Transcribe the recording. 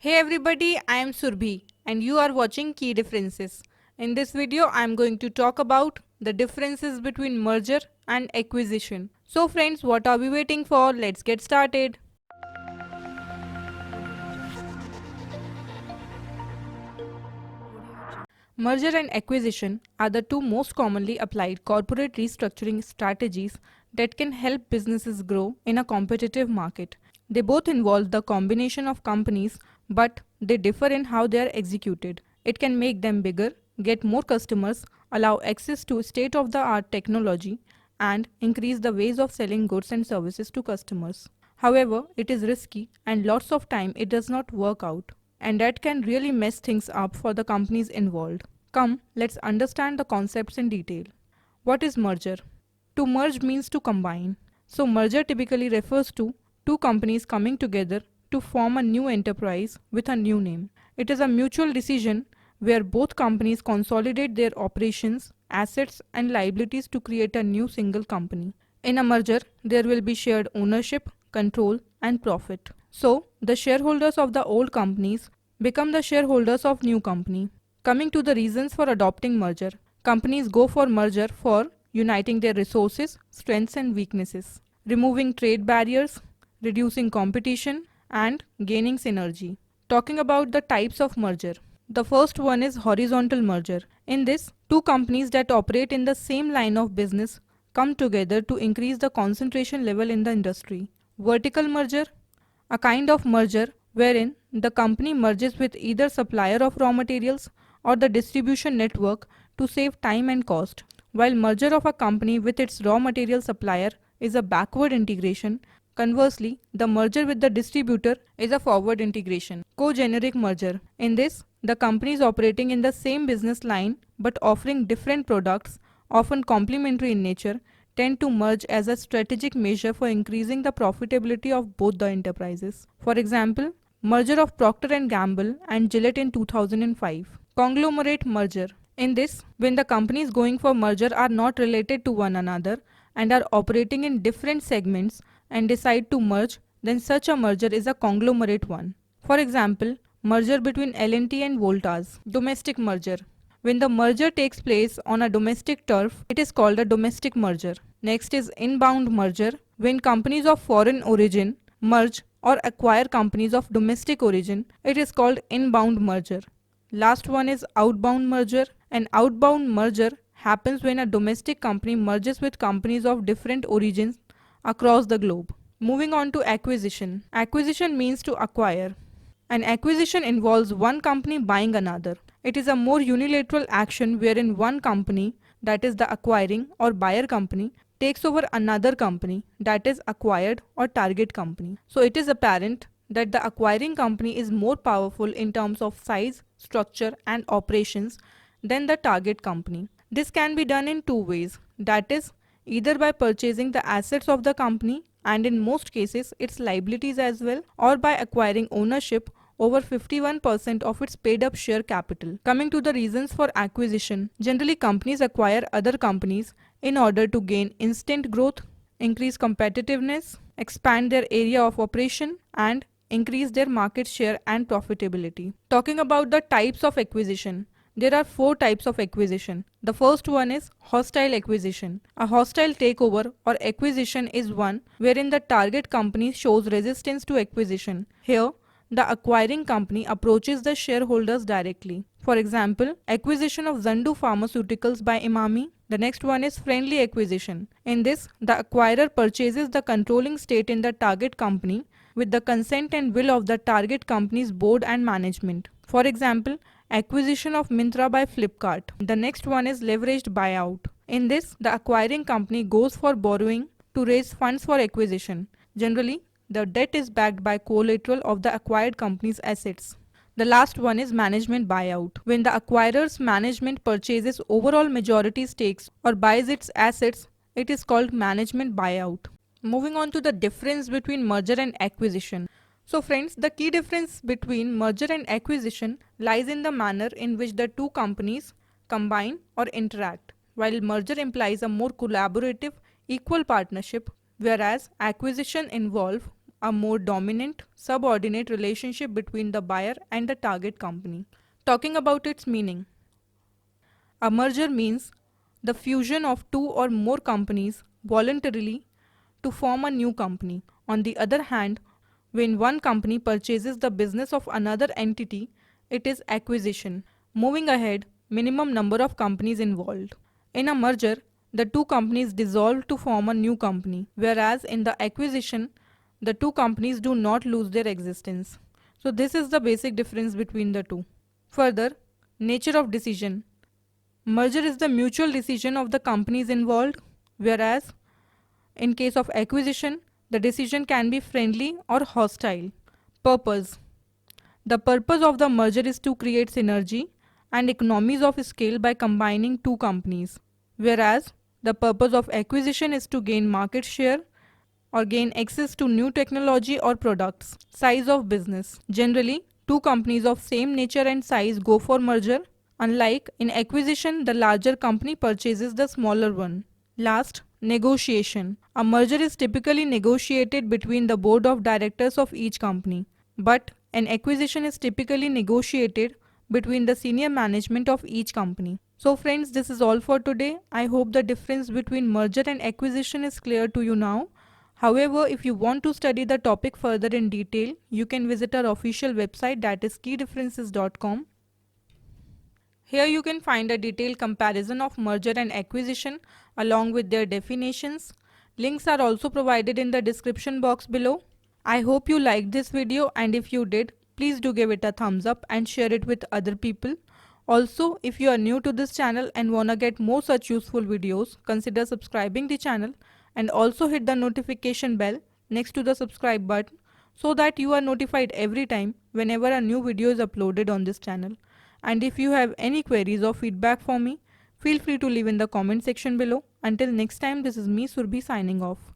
Hey everybody, I am Surbhi and you are watching Key Differences. In this video, I am going to talk about the differences between merger and acquisition. So friends, what are we waiting for? Let's get started. Merger and acquisition are the two most commonly applied corporate restructuring strategies that can help businesses grow in a competitive market. They both involve the combination of companies, but they differ in how they are executed. It can make them bigger, get more customers, allow access to state of the art technology, and increase the ways of selling goods and services to customers. However, it is risky and lots of time it does not work out, and that can really mess things up for the companies involved. Come, let's understand the concepts in detail. What is merger? To merge means to combine. So, merger typically refers to two companies coming together to form a new enterprise with a new name. It is a mutual decision where both companies consolidate their operations, assets, and liabilities to create a new single company. In a merger, there will be shared ownership, control, and profit. So, the shareholders of the old companies become the shareholders of new company. Coming to the reasons for adopting merger. Companies go for merger for uniting their resources, strengths and weaknesses, removing trade barriers, reducing competition, and gaining synergy. Talking about the types of merger. The first one is horizontal merger. In this, two companies that operate in the same line of business come together to increase the concentration level in the industry. Vertical merger, a kind of merger wherein the company merges with either supplier of raw materials or the distribution network to save time and cost. While merger of a company with its raw material supplier is a backward integration, conversely, the merger with the distributor is a forward integration. Co-generic merger. In this, the companies operating in the same business line but offering different products, often complementary in nature, tend to merge as a strategic measure for increasing the profitability of both the enterprises. For example, merger of Procter and Gamble and Gillette in 2005. Conglomerate merger. In this, when the companies going for merger are not related to one another and are operating in different segments and decide to merge, then such a merger is a conglomerate one. For example, merger between L&T and Voltas. Domestic merger. When the merger takes place on a domestic turf, it is called a domestic merger. Next is inbound merger. When companies of foreign origin merge or acquire companies of domestic origin, it is called inbound merger. Last one is outbound merger. An outbound merger happens when a domestic company merges with companies of different origins across the globe. Moving on to acquisition. Acquisition means to acquire. An acquisition involves one company buying another. It is a more unilateral action wherein one company, that is the acquiring or buyer company, takes over another company, that is acquired or target company. So it is apparent that the acquiring company is more powerful in terms of size, structure and operations than the target company. This can be done in two ways, that is either by purchasing the assets of the company and in most cases its liabilities as well, or by acquiring ownership over 51% of its paid up share capital. Coming to the reasons for acquisition, generally companies acquire other companies in order to gain instant growth, increase competitiveness, expand their area of operation and increase their market share and profitability. Talking about the types of acquisition, there are four types of acquisition. The first one is hostile acquisition. A hostile takeover or acquisition is one wherein the target company shows resistance to acquisition. Here, the acquiring company approaches the shareholders directly. For example, acquisition of Zandu Pharmaceuticals by Imami. The next one is friendly acquisition. In this, the acquirer purchases the controlling stake in the target company with the consent and will of the target company's board and management. For example, acquisition of Myntra by Flipkart. The next one is leveraged buyout. In this, the acquiring company goes for borrowing to raise funds for acquisition. Generally, the debt is backed by collateral of the acquired company's assets. The last one is management buyout. When the acquirer's management purchases overall majority stakes or buys its assets, it is called management buyout. Moving on to the difference between merger and acquisition. So friends, the key difference between merger and acquisition lies in the manner in which the two companies combine or interact. While merger implies a more collaborative, equal partnership, whereas acquisition involves a more dominant, subordinate relationship between the buyer and the target company. Talking about its meaning, a merger means the fusion of two or more companies voluntarily to form a new company. On the other hand, when one company purchases the business of another entity, it is acquisition. Moving ahead, minimum number of companies involved. In a merger, the two companies dissolve to form a new company, whereas in the acquisition, the two companies do not lose their existence. So this is the basic difference between the two. Further, nature of decision. Merger is the mutual decision of the companies involved, whereas in case of acquisition, the decision can be friendly or hostile. Purpose. The purpose of the merger is to create synergy and economies of scale by combining two companies, whereas the purpose of acquisition is to gain market share or gain access to new technology or products. Size of business. Generally, two companies of same nature and size go for merger. Unlike in acquisition, the larger company purchases the smaller one. Last, negotiation. A merger is typically negotiated between the board of directors of each company, but an acquisition is typically negotiated between the senior management of each company. So friends, this is all for today. I hope the difference between merger and acquisition is clear to you now. However, if you want to study the topic further in detail, you can visit our official website, that is keydifferences.com. Here you can find a detailed comparison of merger and acquisition along with their definitions. Links are also provided in the description box below. I hope you liked this video, and if you did, please do give it a thumbs up and share it with other people. Also, if you are new to this channel and wanna get more such useful videos, consider subscribing the channel and also hit the notification bell next to the subscribe button so that you are notified every time whenever a new video is uploaded on this channel. And if you have any queries or feedback for me, feel free to leave in the comment section below. Until next time, this is me Surbhi signing off.